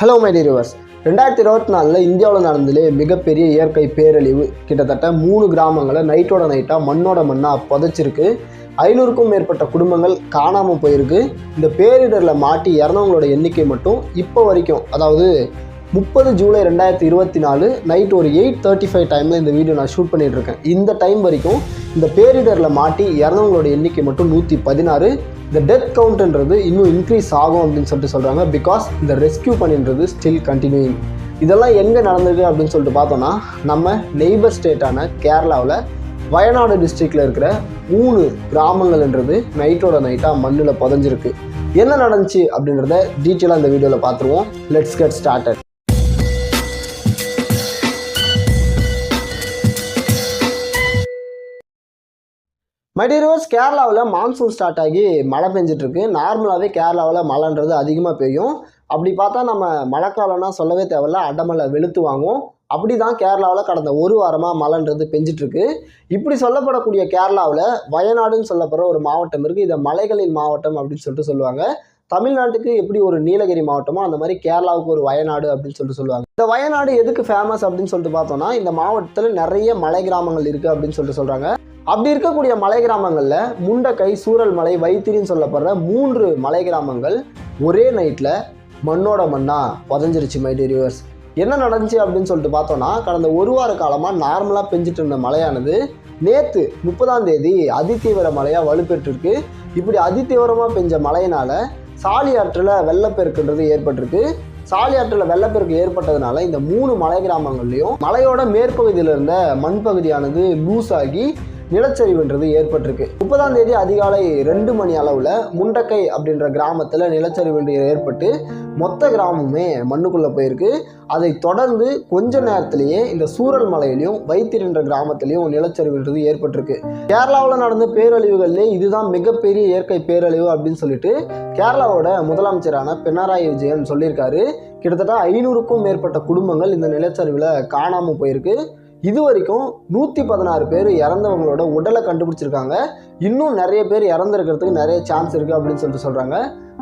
Hello my dear viewers, 2024 இந்தியாவில் நடந்ததுலே மிகப்பெரிய இயற்கை பேரழிவு. கிட்டத்தட்ட 3 கிராமங்களை நைட்டோட நைட்டாக மண்ணோட மண்ணாக புதைச்சிருக்கு. 500க்கும் மேற்பட்ட குடும்பங்கள் காணாமல் போயிருக்கு. இந்த பேரிடரில் மாட்டி இறந்தவங்களோட எண்ணிக்கை மட்டும் இப்போ வரைக்கும், அதாவது 30 ஜூலை 2024 நைட் ஒரு 8:35 டைமில் இந்த வீடியோ நான் ஷூட் பண்ணிட்டு இருக்கேன். இந்த டைம் வரைக்கும் இந்த பேரிடரில் மாட்டி இறந்தவங்களோட எண்ணிக்கை மட்டும் 116. இந்த டெத் கவுண்ட்ன்றது இன்னும் இன்க்ரீஸ் ஆகும் அப்படின்னு சொல்கிறாங்க. பிகாஸ் இந்த ரெஸ்கியூ பண்ணின்றது ஸ்டில் கண்டினியூயிங். இதெல்லாம் எங்கே நடந்திருக்கு அப்படின்னு சொல்லிட்டு பார்த்தோன்னா, நம்ம நெய்பர் ஸ்டேட்டான கேரளாவில் வயநாடு டிஸ்ட்ரிக்டில் இருக்கிற 3 கிராமங்கள்ன்றது நைட்டோட நைட்டாக மண்ணில் புதைஞ்சிருக்கு. என்ன நடந்துச்சு அப்படின்றத டீட்டெயிலாக இந்த வீடியோவில் பார்த்துருவோம். Let's get started. My dear viewers, கேரளாவில் மான்சூன் ஸ்டார்ட் ஆகி மழை பெஞ்சிட்ருக்கு. நார்மலாகவே கேரளாவில் மழைன்றது அதிகமாக பெய்யும். அப்படி பார்த்தா நம்ம மழைக்காலம்னா சொல்லவே தேவையில்ல, அடமலை வெளுத்து வாங்கும். அப்படி தான் கேரளாவில் கடந்த ஒரு வாரமாக மழைன்றது பெஞ்சிட்ருக்கு. இப்படி சொல்லப்படக்கூடிய கேரளாவில் வயநாடுன்னு சொல்லப்படுற ஒரு மாவட்டம் இருக்குது. இதை மலைகளின் மாவட்டம் அப்படின்னு சொல்லுவாங்க. தமிழ்நாட்டுக்கு எப்படி ஒரு நீலகிரி மாவட்டமோ அந்த மாதிரி கேரளாவுக்கு ஒரு வயநாடு அப்படின்னு சொல்லுவாங்க. இந்த வயநாடு எதுக்கு ஃபேமஸ் அப்படின்னு சொல்லிட்டு பார்த்தோன்னா, இந்த மாவட்டத்தில் நிறைய மலை கிராமங்கள் இருக்குது அப்படின்னு சொல்கிறாங்க. அப்படி இருக்கக்கூடிய மலை கிராமங்களில் முண்டக்கை, சூரல்மலை, வைத்திரின்னு சொல்லப்படுற 3 மலை கிராமங்கள் ஒரே நைட்டில் மண்ணோட மண்ணாக புதைஞ்சிருச்சு. மை டியர் வியூவர்ஸ், என்ன நடந்துச்சு அப்படின்னு சொல்லிட்டு பார்த்தோன்னா, கடந்த ஒரு வார காலமாக நார்மலாக பெஞ்சிட்டு இருந்த மழையானது நேற்று 30ஆம் தேதி அதிதீவிர மழையாக வலுப்பெற்றிருக்கு. இப்படி அதிதீவிரமாக பெஞ்ச மழையினால் சாலி ஆற்றில் வெள்ளப்பெருக்குன்றது ஏற்பட்டிருக்கு. சாலி ஆற்றில் வெள்ளப்பெருக்கு ஏற்பட்டதுனால இந்த 3 மலை கிராமங்கள்லையும் மலையோட மேற்பகுதியில் இருந்த மண் பகுதியானது லூஸ் ஆகி நிலச்சரிவுன்றது ஏற்பட்டிருக்கு. 30ஆம் தேதி அதிகாலை 2 மணி அளவில் முண்டக்கை அப்படின்ற கிராமத்தில் நிலச்சரிவு ஏற்பட்டு மொத்த கிராமமே மண்ணுக்குள்ளே போயிருக்கு. அதை தொடர்ந்து கொஞ்ச நேரத்திலேயே இந்த சூரல் மலையிலையும் வைத்திரின்ற கிராமத்திலையும் நிலச்சரிவுன்றது ஏற்பட்டிருக்கு. கேரளாவில் நடந்த பேரழிவுகள்லேயே இதுதான் மிகப்பெரிய இயற்கை பேரழிவு அப்படின்னு சொல்லிட்டு கேரளாவோட முதலமைச்சரான பினராயி விஜயன் சொல்லியிருக்காரு. கிட்டத்தட்ட 500க்கும் மேற்பட்ட குடும்பங்கள் இந்த நிலச்சரிவில் காணாமல் போயிருக்கு. இது வரைக்கும் 116 பேர் இறந்தவங்களோட உடலை கண்டுபிடிச்சிருக்காங்க. இன்னும் நிறைய பேர் இறந்துருக்கிறதுக்கு நிறைய சான்ஸ் இருக்குது அப்படின்னு சொல்கிறாங்க.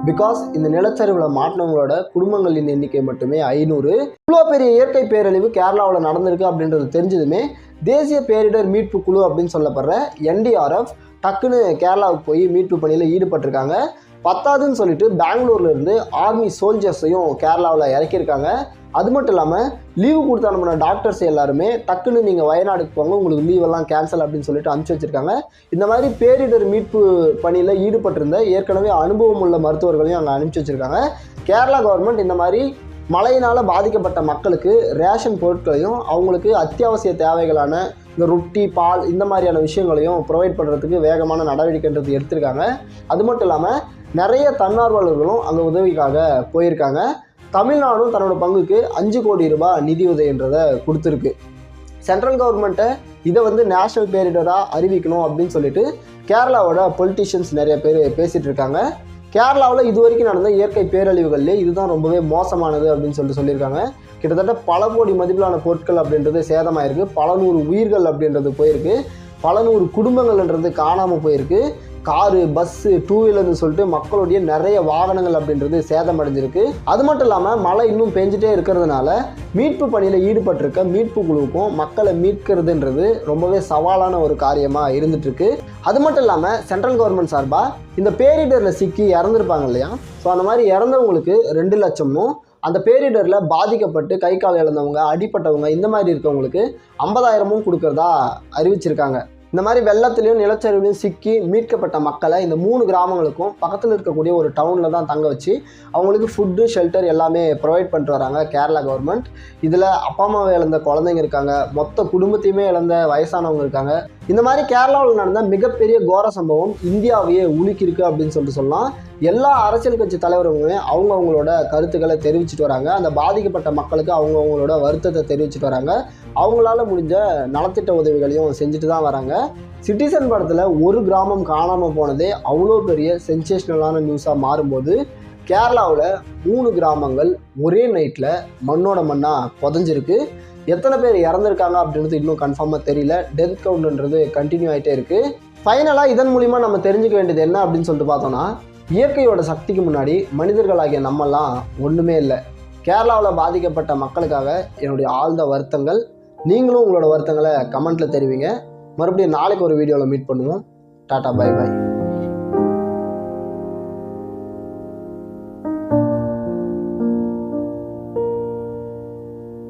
பிகாஸ் இந்த நிலச்சரிவில் மாட்டினவங்களோட குடும்பங்களின் எண்ணிக்கை மட்டுமே 500. இவ்வளோ பெரிய இயற்கை பேரழிவு கேரளாவில் நடந்திருக்கு அப்படின்றது தெரிஞ்சதுமே தேசிய பேரிடர் மீட்பு குழு அப்படின்னு சொல்லப்படுற NDRF டக்குன்னு கேரளாவுக்கு போய் மீட்பு பணியில் ஈடுபட்டிருக்காங்க. பத்தாதுன்னு சொல்லிட்டு பெங்களூர்லேருந்து ஆர்மி சோல்ஜர்ஸையும் கேரளாவில் இறக்கியிருக்காங்க. அது மட்டும் இல்லாமல் லீவு கொடுத்து அனுப்பின டாக்டர்ஸ் எல்லாருமே டக்குன்னு நீங்கள் வயநாடுக்கு போங்க, உங்களுக்கு லீவெல்லாம் கேன்சல் அப்படின்னு சொல்லிட்டு அனுப்பிச்சி வச்சுருக்காங்க. இந்த மாதிரி பேரிடர் மீட்பு பணியில் ஈடுபட்டிருந்த ஏற்கனவே அனுபவம் உள்ள மருத்துவர்களையும் அங்கே அனுப்பிச்சி வச்சுருக்காங்க. கேரளா கவர்மெண்ட் இந்த மாதிரி மழையினால் பாதிக்கப்பட்ட மக்களுக்கு ரேஷன் பொருட்களையும் அவங்களுக்கு அத்தியாவசிய தேவைகளான இந்த ரொட்டி, பால் இந்த மாதிரியான விஷயங்களையும் ப்ரொவைட் பண்ணுறதுக்கு வேகமான நடவடிக்கைன்றது எடுத்திருக்காங்க. அது மட்டும் இல்லாமல் நிறைய தன்னார்வலர்களும் அங்கே உதவிக்காக போயிருக்காங்க. தமிழ்நாடும் தன்னோட பங்குக்கு 5 கோடி ரூபாய் நிதியுதவின்றதை கொடுத்துருக்கு. சென்ட்ரல் கவர்மெண்ட்டை இதை நேஷ்னல் பேரிடராக அறிவிக்கணும் அப்படின்னு சொல்லிட்டு கேரளாவோட பொலிட்டிஷியன்ஸ் நிறைய பேர் பேசிகிட்டு இருக்காங்க. கேரளாவில் இது வரைக்கும் நடந்த இயற்கை பேரழிவுகள்லேயே இதுதான் ரொம்பவே மோசமானது அப்படின்னு சொல்லியிருக்காங்க. கிட்டத்தட்ட பல கோடி மதிப்பிலான பொருட்கள் அப்படின்றது சேதமாயிருக்கு. பல நூறு உயிர்கள் அப்படின்றது போயிருக்கு. பல நூறு குடும்பங்கள்ன்றது காணாமல் போயிருக்கு. காரு, பஸ்ஸு, 2 வீலர்னு சொல்லிட்டு மக்களுடைய நிறைய வாகனங்கள் அப்படின்றது சேதமடைஞ்சிருக்கு. அது மட்டும் இல்லாமல் மழை இன்னும் பெஞ்சிட்டே இருக்கிறதுனால மீட்பு பணியில் ஈடுபட்டிருக்க மீட்பு குழுவுக்கும் மக்களை மீட்கிறதுன்றது ரொம்பவே சவாலான ஒரு காரியமாக இருந்துகிட்ருக்கு. அது மட்டும் இல்லாமல் சென்ட்ரல் கவர்மெண்ட் சார்பாக இந்த பேரிடரில் சிக்கி இறந்துருப்பாங்க இல்லையா, ஸோ அந்த மாதிரி இறந்தவங்களுக்கு 2 லட்சமும், அந்த பேரிடரில் பாதிக்கப்பட்டு கை கால் இழந்தவங்க, அடிப்பட்டவங்க இந்த மாதிரி இருக்கவங்களுக்கு 50,000மும் கொடுக்கறதா அறிவிச்சிருக்காங்க. இந்த மாதிரி வெள்ளத்துலையும் நிலச்சரிவுலையும் சிக்கி மீட்கப்பட்ட மக்களை இந்த 3 கிராமங்களுக்கும் பக்கத்தில் இருக்கக்கூடிய ஒரு டவுனில் தான் தங்க வச்சு அவங்களுக்கு ஃபுட்டு, ஷெல்டர் எல்லாமே ப்ரொவைட் பண்ணிட்டு வராங்க கேரளா கவர்மெண்ட். இதில் அப்பா அம்மாவை இழந்த குழந்தைங்க இருக்காங்க, மொத்த குடும்பத்தையுமே இழந்த வயசானவங்க இருக்காங்க. இந்த மாதிரி கேரளாவில் நடந்த மிகப்பெரிய கோர சம்பவம் இந்தியாவையே உலுக்கியிருக்கு அப்படின்னு சொல்லலாம். எல்லா அரசியல் கட்சி தலைவர்களுமே அவங்களோட கருத்துக்களை தெரிவிச்சுட்டு வராங்க. அந்த பாதிக்கப்பட்ட மக்களுக்கு அவங்களோட வருத்தத்தை தெரிவிச்சுட்டு வராங்க. அவங்களால முடிஞ்ச நலத்திட்ட உதவிகளையும் செஞ்சுட்டு தான் வராங்க. சிட்டிசன் படத்தில் ஒரு கிராமம் காணாமல் போனதே அவ்வளோ பெரிய சென்சேஷனலான நியூஸாக மாறும்போது கேரளாவில் 3 கிராமங்கள் ஒரே நைட்டில் மண்ணோட மண்ணாக புதைஞ்சிருக்கு. எத்தனை பேர் இறந்துருக்காங்க அப்படின்றது இன்னும் கன்ஃபார்மாக தெரியல. டெத் கவுண்ட்ன்றது கண்டினியூ ஆகிட்டே இருக்குது. ஃபைனலாக இதன் மூலிமா நம்ம தெரிஞ்சுக்க வேண்டியது என்ன அப்படின்னு சொல்லிட்டு பார்த்தோன்னா, இயற்கையோட சக்திக்கு முன்னாடி மனிதர்களாகிய நம்மெல்லாம் ஒன்றுமே இல்லை. கேரளாவில் பாதிக்கப்பட்ட மக்களுக்காக என்னுடைய ஆழ்ந்த வருத்தங்கள். நீங்களும் உங்களோட வருத்தங்களை கமெண்ட்டில் தெரிவிங்க. மறுபடியும் நாளைக்கு ஒரு வீடியோவில் மீட் பண்ணுவோம். Tata, bye by.